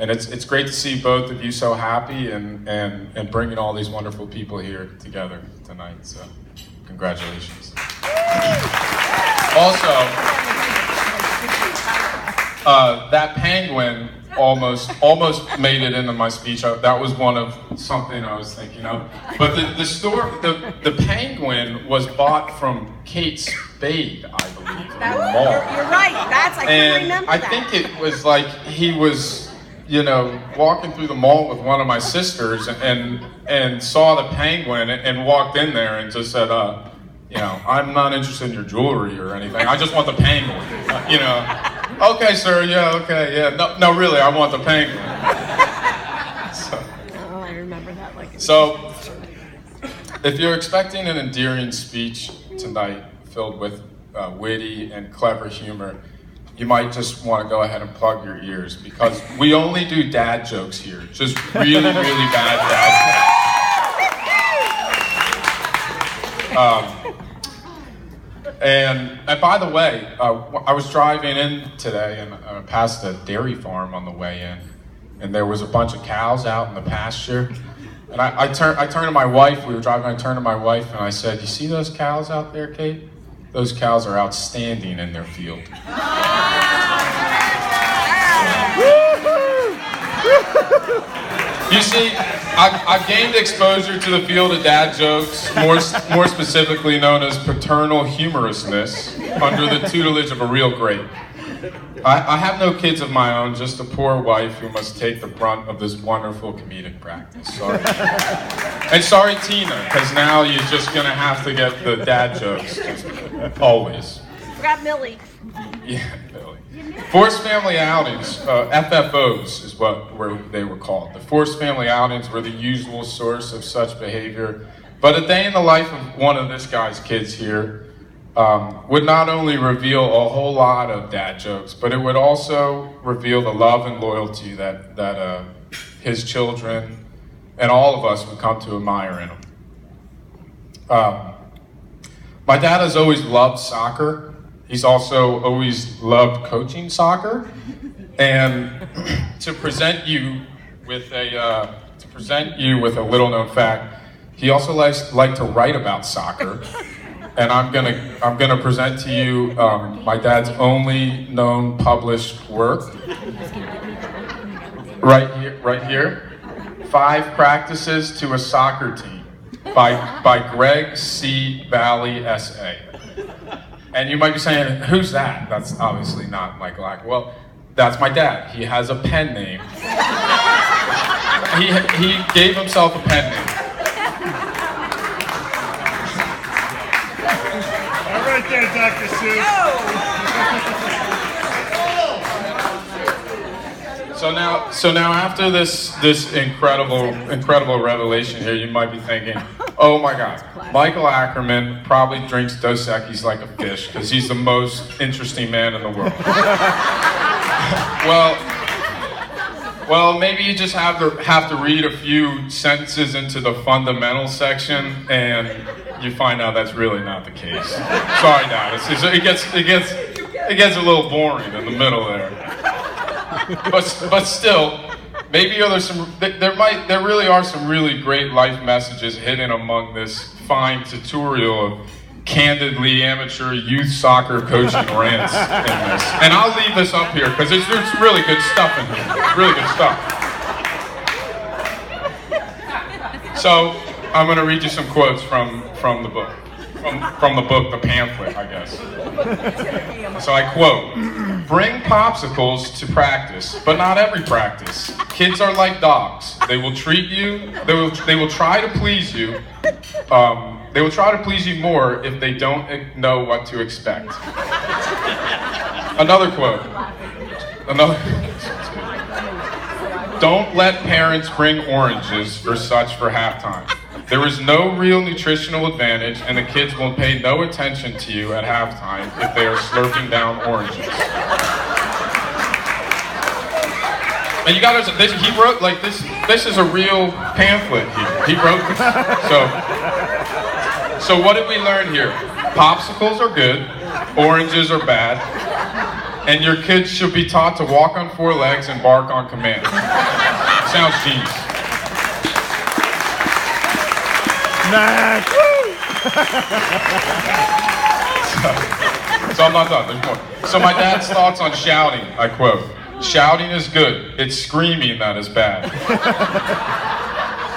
And it's great to see both of you so happy and bringing all these wonderful people here together tonight. So, congratulations. Also, that penguin almost made it into my speech. That was one of something I was thinking of. But the penguin was bought from Kate Spade, I believe, in the mall. You're right. I couldn't remember I that. think it was like he was, walking through the mall with one of my sisters and saw the penguin and walked in there and just said, I'm not interested in your jewelry or anything. I just want the penguin. Okay, sir. Yeah. Okay. Yeah. No. Really, I want the penguin. Oh, I remember that. So, if you're expecting an endearing speech tonight filled with witty and clever humor, you might just want to go ahead and plug your ears, because we only do dad jokes here. Just really, really bad dad jokes. And by the way, I was driving in today and past a dairy farm on the way in, and there was a bunch of cows out in the pasture. And I turned to my wife. We were driving. I turned to my wife and I said, "You see those cows out there, Kate? Those cows are outstanding in their field." You see, I've gained exposure to the field of dad jokes, more specifically known as paternal humorousness, under the tutelage of a real great. I have no kids of my own, just a poor wife who must take the brunt of this wonderful comedic practice. Sorry. And sorry, Tina, because now you're just going to have to get the dad jokes, always. Forgot Millie. Yeah, Billy. Forced family outings, FFOs is where they were called. The forced family outings were the usual source of such behavior. But a day in the life of one of this guy's kids here would not only reveal a whole lot of dad jokes, but it would also reveal the love and loyalty that his children and all of us would come to admire in him. My dad has always loved soccer. He's also always loved coaching soccer, and to present you with a little known fact, he also liked to write about soccer, and I'm gonna present to you my dad's only known published work, right here, 5 Practices to a Soccer Team by Greg C. Valley S.A. And you might be saying, who's that? That's obviously not Michael Acker. Well, that's my dad. He has a pen name. He gave himself a pen name. All right there, Dr. Seuss. So now after this incredible revelation here, you might be thinking, oh my God, Michael Ackerman probably drinks Dos Equis like a fish because he's the most interesting man in the world. Well, maybe you just have to read a few sentences into the fundamental section, and you find out that's really not the case. Sorry, Dad. It gets a little boring in the middle there. But still, maybe there really are some really great life messages hidden among this fine tutorial of candidly amateur youth soccer coaching rants in this. And I'll leave this up here because there's really good stuff in here. Really good stuff. So I'm going to read you some quotes from the book. From the book, the pamphlet, I guess. So I quote, "Bring popsicles to practice, but not every practice. Kids are like dogs. They will treat you, they will try to please you. They will try to please you more if they don't know what to expect." Another quote. "Don't let parents bring oranges for halftime. There is no real nutritional advantage, and the kids will pay no attention to you at halftime if they are slurping down oranges." And you gotta, he wrote, like, this is a real pamphlet here. He wrote this. So what did we learn here? Popsicles are good, oranges are bad. And your kids should be taught to walk on 4 legs and bark on command. Sounds genius. Matt. So I'm not done, there's more. So my dad's thoughts on shouting, I quote, "Shouting is good, it's screaming that is bad."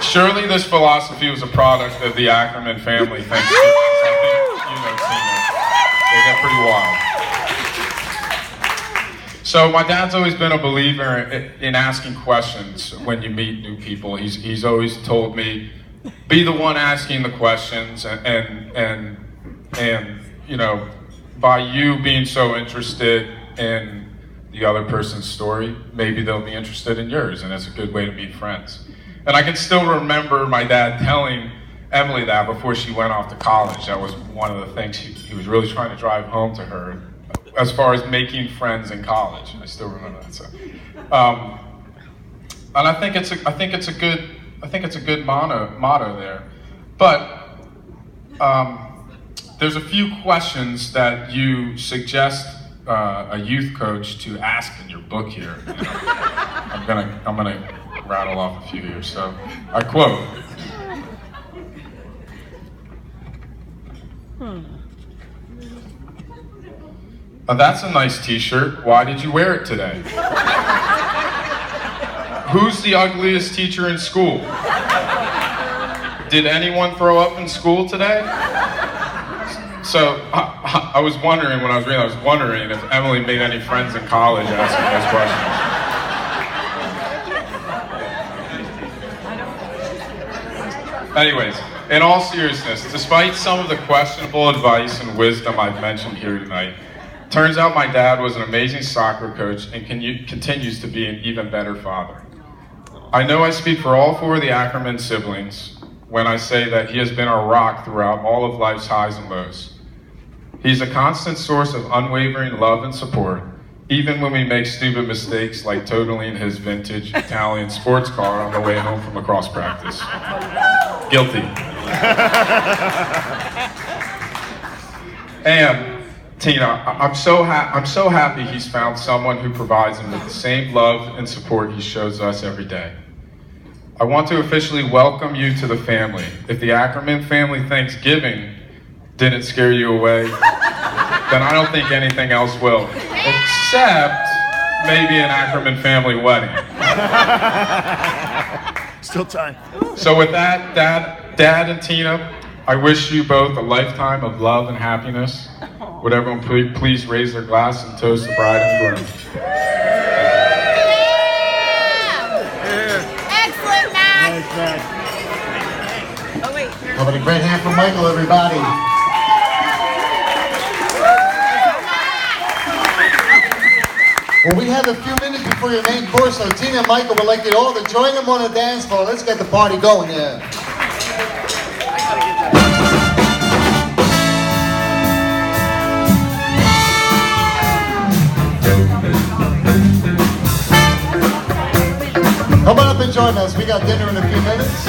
Surely this philosophy was a product of the Ackerman family, thanks to, I think you know Tina. They get pretty wild. So my dad's always been a believer in asking questions when you meet new people. He's always told me, be the one asking the questions, and you know, by you being so interested in the other person's story, maybe they'll be interested in yours, and it's a good way to meet friends. And I can still remember my dad telling Emily that before she went off to college. That was one of the things he was really trying to drive home to her, as far as making friends in college. I still remember that. So, and I think it's a good motto there. But there's a few questions that you suggest a youth coach to ask in your book here. You know, I'm gonna rattle off a few here. So I quote. That's a nice t-shirt. Why did you wear it today? Who's the ugliest teacher in school? Did anyone throw up in school today? So I was wondering, when I was reading, I was wondering if Emily made any friends in college asking those questions. Anyways, in all seriousness, despite some of the questionable advice and wisdom I've mentioned here tonight, turns out my dad was an amazing soccer coach and continues to be an even better father. I know I speak for all 4 of the Ackerman siblings when I say that he has been our rock throughout all of life's highs and lows. He's a constant source of unwavering love and support, even when we make stupid mistakes like totaling his vintage Italian sports car on the way home from lacrosse practice. Guilty. And Tina, I'm so happy he's found someone who provides him with the same love and support he shows us every day. I want to officially welcome you to the family. If the Ackerman family Thanksgiving didn't scare you away, then I don't think anything else will, except maybe an Ackerman family wedding. Still time. So with that, Dad and Tina, I wish you both a lifetime of love and happiness. Would everyone please raise their glass and toast the bride and groom? Excellent, Matt. Nice, Matt. Oh, wait. How about a great hand for Michael, everybody? Well, we have a few minutes before your main course, so Tina and Michael would like you all to join them on the dance floor. Let's get the party going here. Come on up and join us. We got dinner in a few minutes.